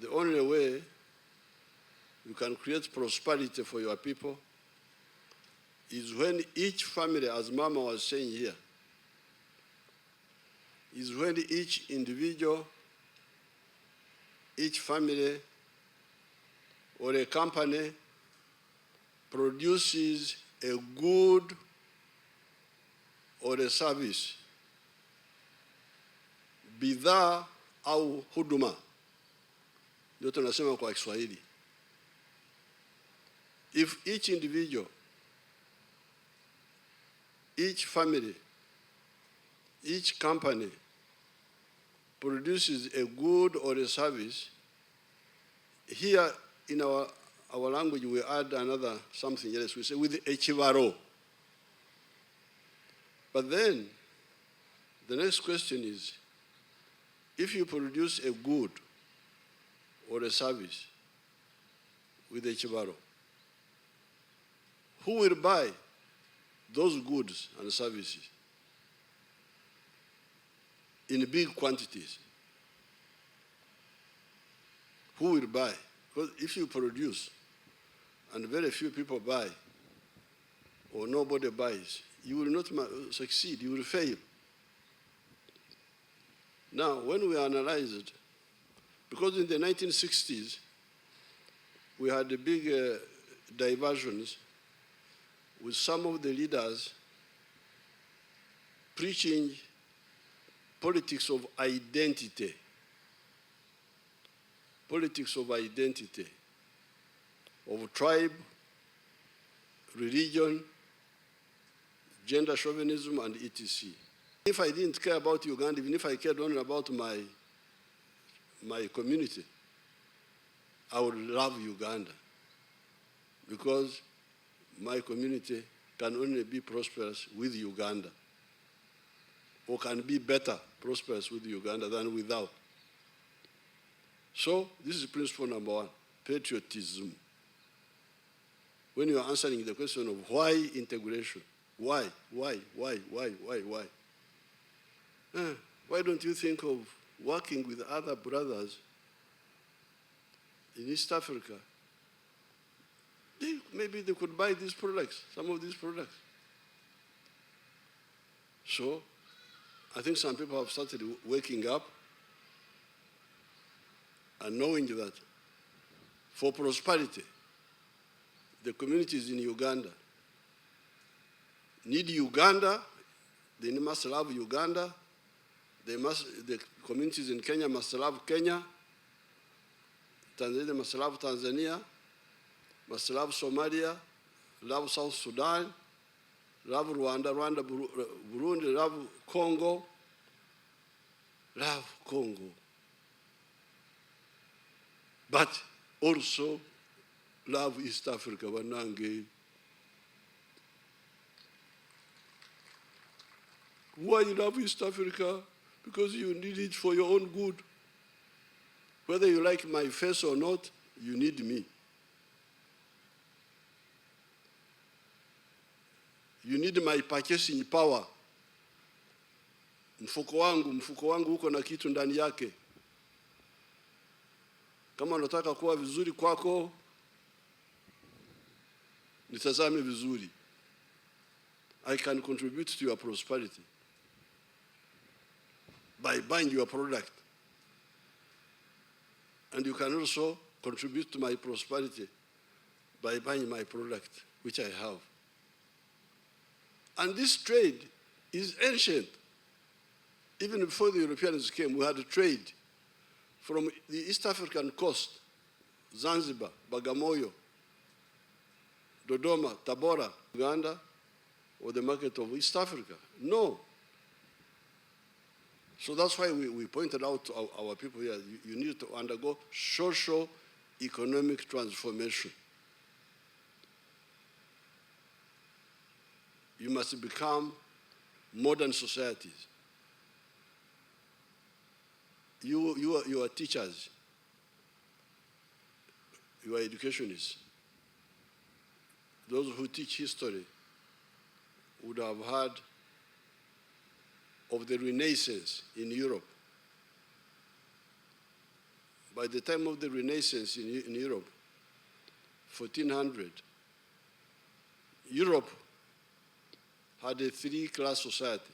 the only way you can create prosperity for your people is when each family, as Mama was saying here, is when each individual, each family, or a company produces a good or a service, bidhaa au huduma, ndio tunasema kwa Kiswahili. If each individual, each family, each company produces a good or a service, here in our language we add another something else. We say with echibaro. But then the next question is, if you produce a good or a service with echibaro, who will buy those goods and services in big quantities? Who will buy? Because if you produce and very few people buy, or nobody buys, you will not succeed, you will fail. Now, when we analyze it, because in the 1960s, we had the big diversions with some of the leaders preaching politics of identity. Politics of identity, of tribe, religion, gender chauvinism, and etc. If I didn't care about Uganda, even if I cared only about my community, I would love Uganda, because my community can only be prosperous with Uganda, or can be better prosperous with Uganda than without. So this is principle number one, patriotism. When you are answering the question of why integration, why? Why don't you think of working with other brothers in East Africa? Maybe they could buy these products, some of these products. So I think some people have started waking up and knowing that for prosperity, the communities in Uganda need Uganda, they must love Uganda, the communities in Kenya must love Kenya, Tanzania must love Tanzania, must love Somalia, love South Sudan, love Rwanda, Burundi, love Congo, but also love East Africa, Wanange. Why you love East Africa? Because you need it for your own good. Whether you like my face or not, you need me. You need my purchasing power. Mfuko wangu uko na kitu ndani yake. Kama unataka kuwa vizuri kwako, nitazame vizuri. I can contribute to your prosperity by buying your product. And you can also contribute to my prosperity by buying my product, which I have. And this trade is ancient. Even before the Europeans came, we had a trade from the East African coast, Zanzibar, Bagamoyo, Dodoma, Tabora, Uganda, or the market of East Africa. No. So that's why we pointed out to our people here, you need to undergo socio-economic transformation. You must become modern societies. You are teachers. You are educationists. Those who teach history would have heard of the Renaissance in Europe. by the time of the Renaissance in Europe, 1400, Europe had a three-class society.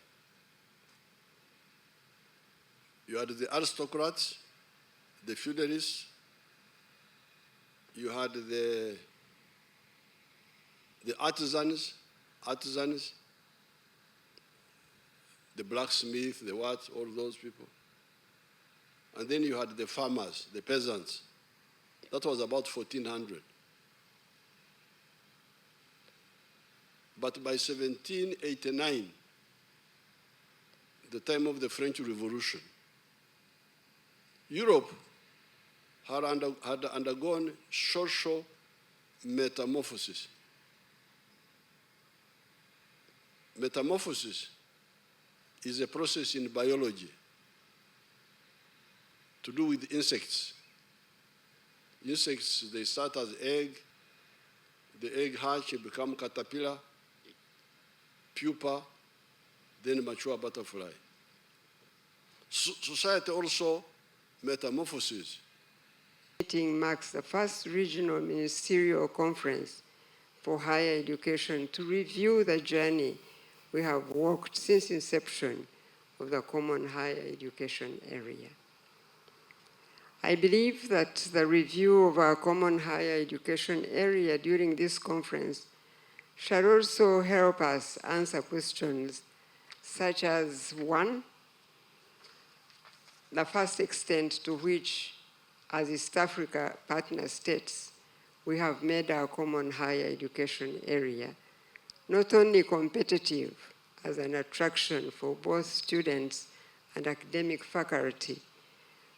You had the aristocrats, the feudalists, you had the artisans, the blacksmith, the what, all those people. And then you had the farmers, the peasants. That was about 1400. But by 1789, the time of the French Revolution, Europe had undergone social metamorphosis. Metamorphosis is a process in biology to do with insects. Insects, they start as egg, the egg hatch, become caterpillar, pupa, then mature butterfly. Society also metamorphoses. Meeting marks the first Regional Ministerial Conference for higher education to review the journey we have walked since inception of the common higher education area. I believe that the review of our common higher education area during this conference shall also help us answer questions such as, one, the first extent to which, as East Africa partner states, we have made our common higher education area not only competitive as an attraction for both students and academic faculty,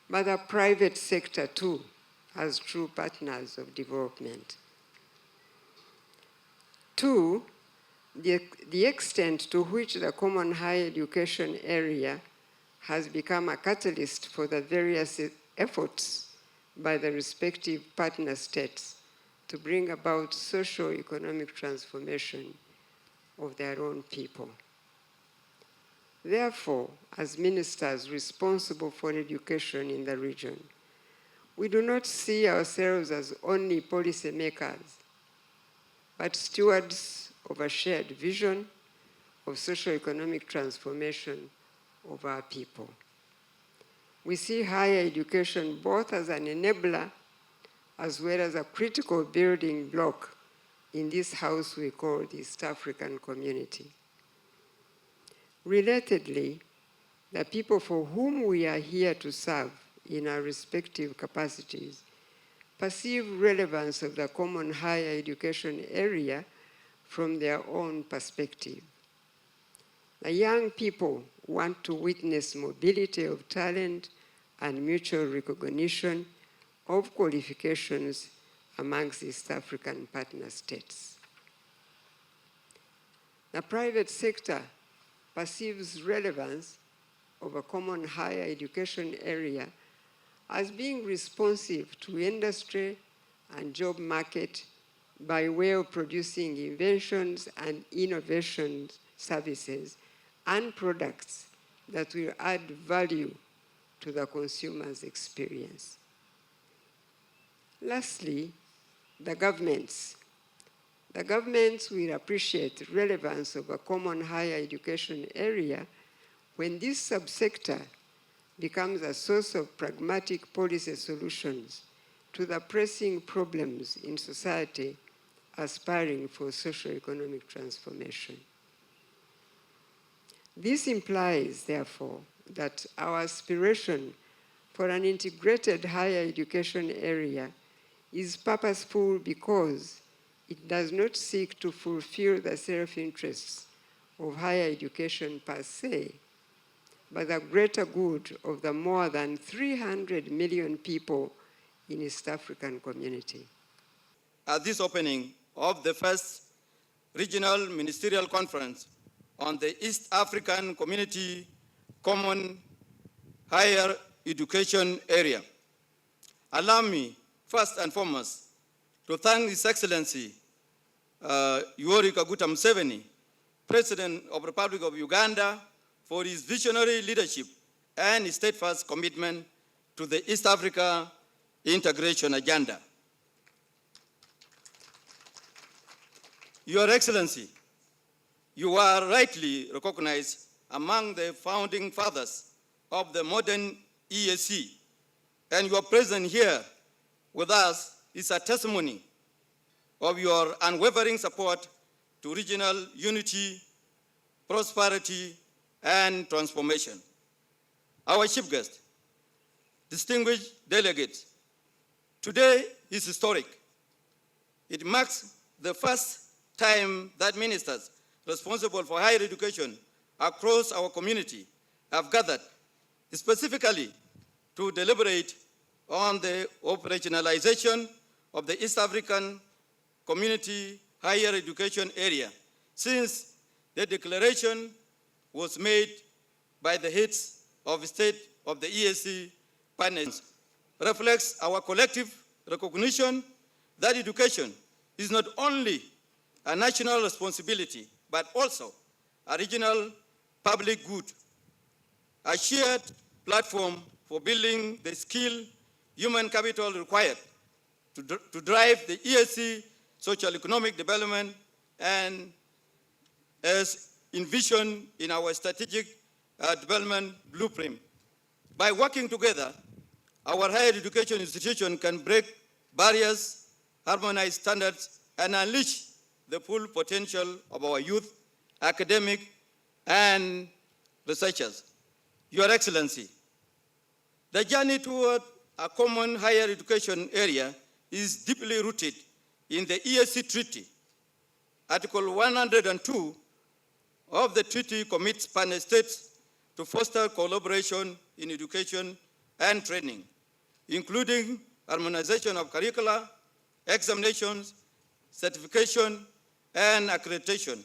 but the private sector too, as true partners of development. Two, the extent to which the common higher education area has become a catalyst for the various efforts by the respective partner states to bring about socio-economic transformation of their own people. Therefore, as ministers responsible for education in the region, we do not see ourselves as only policymakers, but stewards of a shared vision of socio-economic transformation of our people. We see higher education both as an enabler as well as a critical building block in this house we call the East African community. Relatedly, the people for whom we are here to serve in our respective capacities perceive relevance of the common higher education area from their own perspective. The young people want to witness mobility of talent and mutual recognition of qualifications amongst East African partner states. The private sector perceives relevance of a common higher education area as being responsive to industry and job market by way of producing inventions and innovation services and products that will add value to the consumer's experience. Lastly, the governments. The governments will appreciate the relevance of a common higher education area when this subsector becomes a source of pragmatic policy solutions to the pressing problems in society aspiring for socio-economic transformation. This implies, therefore, that our aspiration for an integrated higher education area is purposeful because it does not seek to fulfill the self-interests of higher education per se, but the greater good of the more than 300 million people in East African community. At this opening of the first Regional Ministerial Conference on the East African Community Common Higher Education Area, allow me first and foremost to thank His Excellency Yoweri Kaguta Museveni, President of the Republic of Uganda, for his visionary leadership and his steadfast commitment to the East Africa integration agenda. Your Excellency, you are rightly recognized among the founding fathers of the modern EAC, and your presence here with us is a testimony of your unwavering support to regional unity, prosperity, and transformation. Our chief guest, distinguished delegates, today is historic. It marks the first time that ministers responsible for higher education across our community have gathered specifically to deliberate on the operationalization of the East African Community Higher Education Area since the declaration was made by the heads of state of the EAC panels. Reflects our collective recognition that education is not only a national responsibility, but also a regional public good, a shared platform for building the skill, human capital required to drive the EAC socio-economic development and as envisioned in our strategic development blueprint. By working together, our higher education institution can break barriers, harmonize standards, and unleash the full potential of our youth, academic, and researchers. Your Excellency, the journey toward a common higher education area is deeply rooted in the EAC Treaty. Article 102 of the treaty commits partner states to foster collaboration in education and training, including harmonization of curricula, examinations, certification, and accreditation